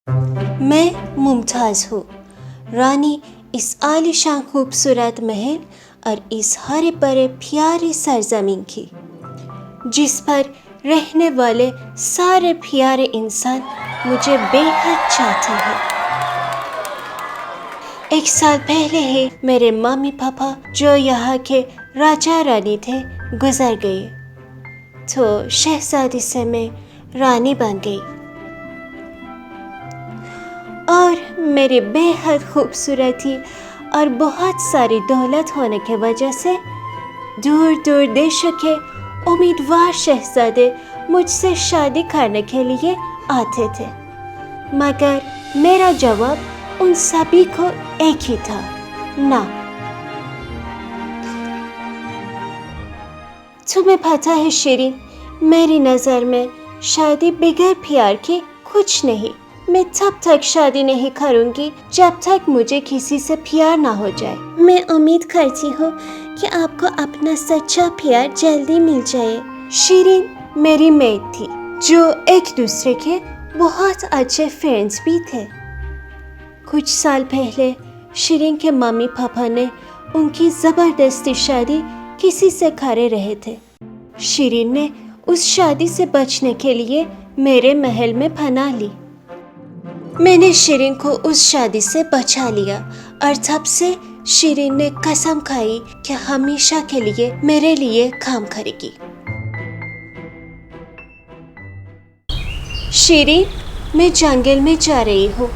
मैं मुमताज़ हूँ, रानी इस आलीशान खूबसूरत महल और इस हरे भरे प्यारी सरजमीन की, जिस पर रहने वाले सारे प्यारे इंसान मुझे बेहद चाहते हैं। 1 साल पहले ही मेरे मम्मी पापा, जो यहाँ के राजा रानी थे, गुजर गए, तो शहजादी से मैं रानी बन गई और मेरी बेहद खूबसूरती और बहुत सारी दौलत होने की वजह से दूर दूर देशों के उम्मीदवार शहजादे मुझसे शादी करने के लिए आते थे, मगर मेरा जवाब उन सभी को एक ही था, ना। तुम्हें पता है शिरीन, मेरी नज़र में शादी बगैर प्यार के कुछ नहीं। मैं तब तक शादी नहीं करूंगी जब तक मुझे किसी से प्यार ना हो जाए। मैं उम्मीद करती हूँ कि आपको अपना सच्चा प्यार जल्दी मिल जाए। शिरीन मेरी मेट थी, जो एक दूसरे के बहुत अच्छे फ्रेंड्स भी थे। कुछ साल पहले शिरीन के मम्मी पापा ने उनकी ज़बरदस्ती शादी किसी से करे रहे थे। शिरीन ने उस शादी से बचने के लिए मेरे महल में पनाह ली। मैंने शिरीन को उस शादी से बचा लिया और तब से शिरीन ने कसम खाई कि हमेशा के लिए मेरे लिए काम करेगी। शिरीन, मैं जंगल में जा रही हूँ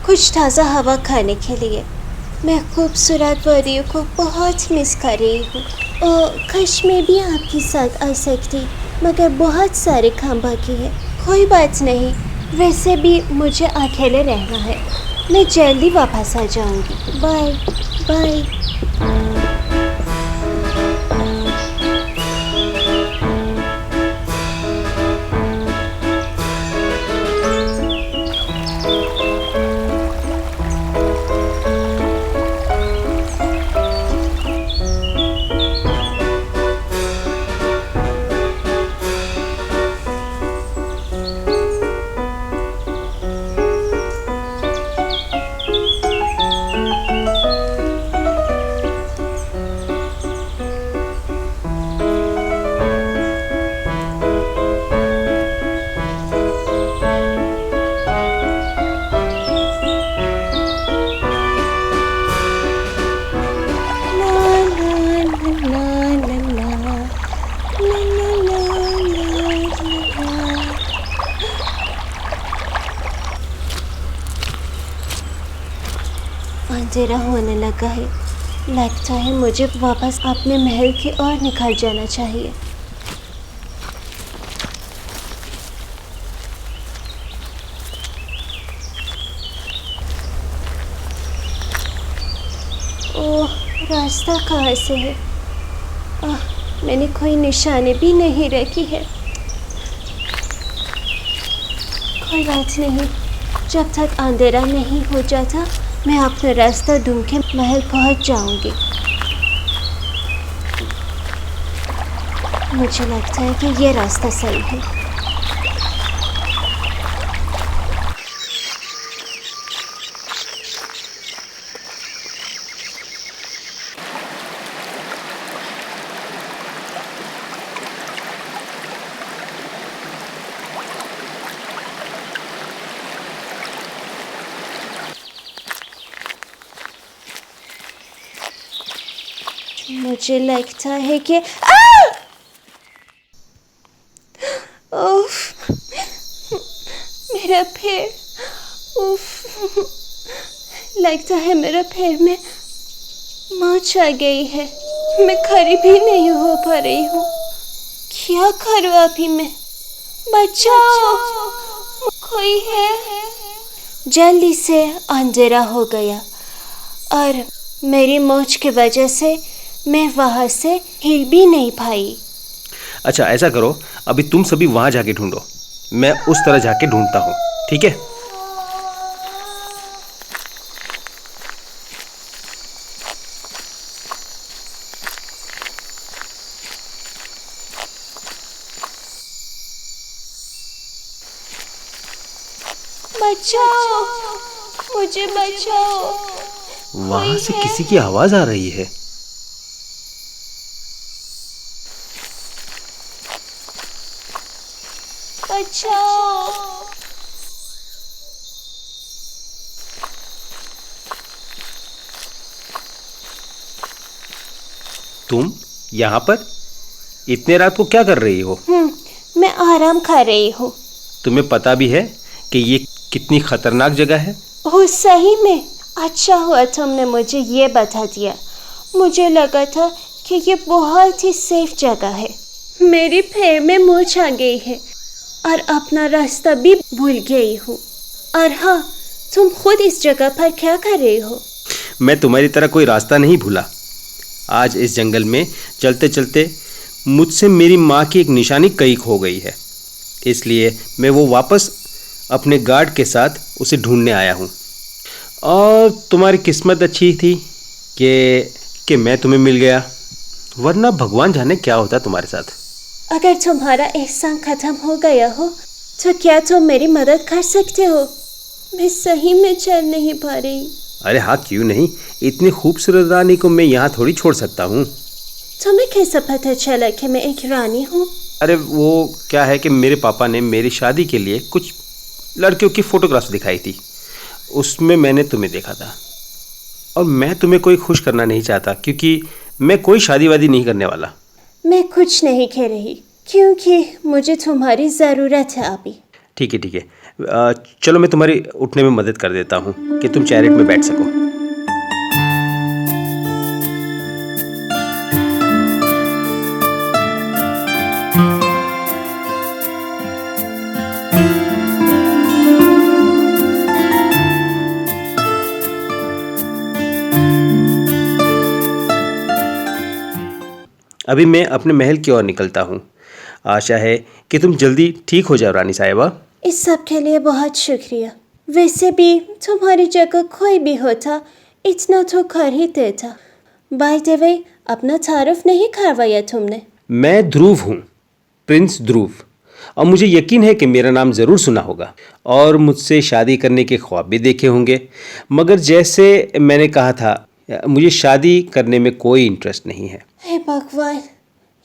कुछ ताज़ा हवा खाने के लिए। मैं खूबसूरत वादियों को बहुत मिस कर रही हूँ। काश मैं भी आपके साथ आ सकती, मगर बहुत सारे काम बाकी है। कोई बात नहीं, वैसे भी मुझे अकेले रहना है। मैं जल्दी वापस आ जाऊंगी। Bye bye. अंधेरा होने लगा है। लगता है मुझे वापस अपने महल की ओर निकल जाना चाहिए। ओह, रास्ता कहाँ से है? मैंने कोई निशानी भी नहीं रखी है। कोई बात नहीं, जब तक अंधेरा नहीं हो जाता मैं अपना रास्ता ढूंढ के महल पहुंच जाऊंगी। मुझे लगता है कि ये रास्ता सही है। मुझे लगता है कि उफ, मेरा पैर, उफ, लगता है मेरा पैर में मोच आ गई है। मैं खड़ी भी नहीं हो पा रही हूँ। क्या करूँ अभी मैं? बचाओ, कोई है? जल्दी से अंधेरा हो गया और मेरी मोच की वजह से मैं वहाँ से हिल भी नहीं पाई। अच्छा, ऐसा करो, अभी तुम सभी वहाँ जाके ढूंढो, मैं उस तरह जाके ढूंढता हूँ, ठीक है? बचाओ, मुझे बचाओ। वहां कोई से है? किसी की आवाज आ रही है। बचाओ। तुम यहाँ पर इतने रात को क्या कर रही हो? मैं आराम खा रही हूँ। तुम्हें पता भी है कि ये कितनी खतरनाक जगह है? ओह सही में? अच्छा हुआ तुमने मुझे ये बता दिया। मुझे लगा था कि ये बहुत ही सेफ जगह है। मेरी पैर में मोच आ गई है और अपना रास्ता भी भूल गई हूँ। और हाँ, तुम खुद इस जगह पर क्या कर रही हो? मैं तुम्हारी तरह कोई रास्ता नहीं भूला। आज इस जंगल में चलते चलते मुझसे मेरी माँ की एक निशानी कहीं खो गई है, इसलिए मैं वो वापस अपने गार्ड के साथ उसे ढूंढने आया हूँ। और तुम्हारी किस्मत अच्छी थी कि मैं तुम्हें मिल गया, वरना भगवान जाने क्या होता तुम्हारे साथ। अगर तुम्हारा एहसान खत्म हो गया हो तो क्या तुम मेरी मदद कर सकते हो? मैं सही में चल नहीं पा रही। अरे हाँ, क्यों नहीं। इतनी खूबसूरत रानी को मैं यहाँ थोड़ी छोड़ सकता हूँ। तुम्हें कैसे पता चला कि मैं एक रानी हूँ? अरे वो क्या है कि मेरे पापा ने मेरी शादी के लिए कुछ लड़कियों की फ़ोटोग्राफ्स दिखाई थी, उसमें मैंने तुम्हें देखा था। और मैं तुम्हें कोई खुश करना नहीं चाहता, क्योंकि मैं कोई शादी वादी नहीं करने वाला। मैं कुछ नहीं कह रही, क्योंकि मुझे तुम्हारी ज़रूरत है अभी। ठीक है ठीक है, चलो मैं तुम्हारी उठने में मदद कर देता हूँ कि तुम चैरेट में बैठ सको। अभी मैं अपने महल की ओर निकलता हूँ। आशा है कि तुम जल्दी ठीक हो जाओ रानी साहिबा। इस सब के लिए बहुत शुक्रिया। वैसे भी तुम्हारी जगह कोई भी होता इतना तो कर ही देता। बाय द वे, अपना तारुफ नहीं करवाया तुमने। मैं ध्रुव हूँ, प्रिंस ध्रुव, और मुझे यकीन है कि मेरा नाम ज़रूर सुना होगा और मुझसे शादी करने के ख्वाब भी देखे होंगे। मगर जैसे मैंने कहा था, मुझे शादी करने में कोई इंटरेस्ट नहीं है। हे भगवान,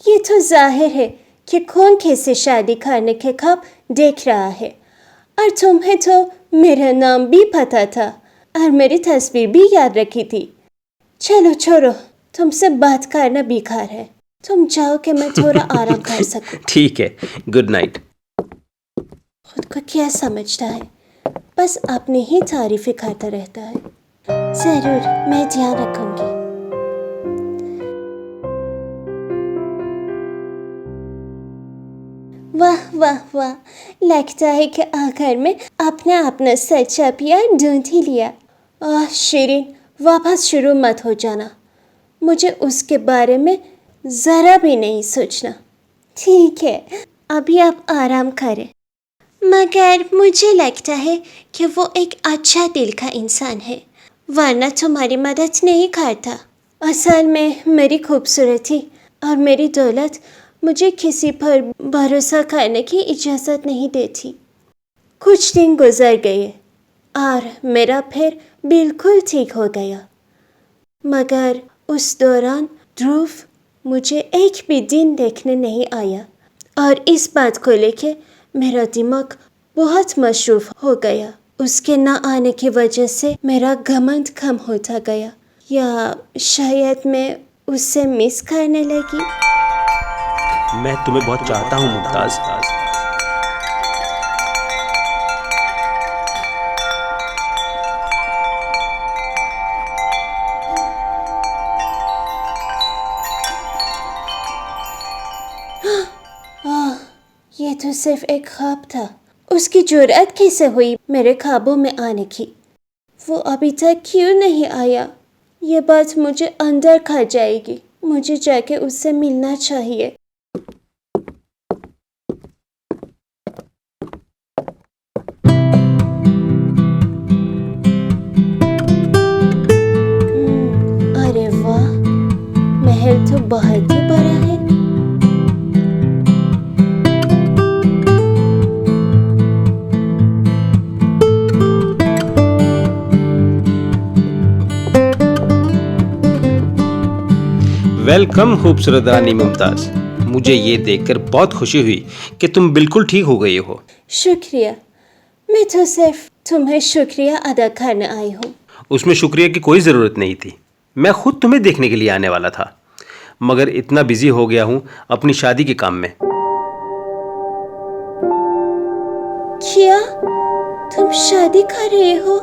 ये तो जाहिर है कि कौन कैसे शादी करने के ख्वाब देख रहा है। और तुम्हें तो मेरा नाम भी पता था और मेरी तस्वीर भी याद रखी थी। चलो छोड़ो, तुमसे बात करना बेकार है। तुम जाओ कि मैं थोड़ा आराम कर सकूं। ठीक है, गुड नाइट। खुद को क्या समझता है, बस अपनी ही तारीफें करता रहता है। जरूर, मैं ध्यान रखूंगी। वाह वाह वाह, लगता है कि आखिर में अपना सच्चा प्यार ढूंढ ही लिया। आह शिरीन, वापस शुरू मत हो जाना। मुझे उसके बारे में ज़रा भी नहीं सोचना। ठीक है, अभी आप आराम करें। मगर मुझे लगता है कि वो एक अच्छा दिल का इंसान है, वरना तुम्हारी मदद नहीं करता। असल में मेरी खूबसूरती और मेरी दौलत मुझे किसी पर भरोसा करने की इजाज़त नहीं देती। कुछ दिन गुजर गए और मेरा पैर बिल्कुल ठीक हो गया, मगर उस दौरान ध्रुव मुझे एक भी दिन देखने नहीं आया और इस बात को लेके मेरा दिमाग बहुत मशरूफ हो गया। उसके न आने की वजह से मेरा घमंड कम होता गया, या शायद मैं उससे मिस करने लगी। मैं तुम्हें बहुत चाहता हूँ मुमताज़। ये तो सिर्फ एक ख्वाब था। उसकी जुर्रत कैसे हुई मेरे ख्वाबों में आने की? वो अभी तक क्यों नहीं आया? ये बात मुझे अंदर खा जाएगी। मुझे जाके उससे मिलना चाहिए। अरे वाह, महल तो बहुत ही बड़ा है। वेलकम खूबसूरत रानी मुमताज। मुझे ये देखकर बहुत खुशी हुई कि तुम बिल्कुल ठीक हो गई हो। शुक्रिया। मैं तो सिर्फ तुम्हें शुक्रिया अदा करने आई हूँ। उसमें शुक्रिया की कोई ज़रूरत नहीं थी। मैं खुद तुम्हें देखने के लिए आने वाला था, मगर इतना बिजी हो गया हूँ अपनी शादी के काम में। क्या तुम शादी कर रहे हो?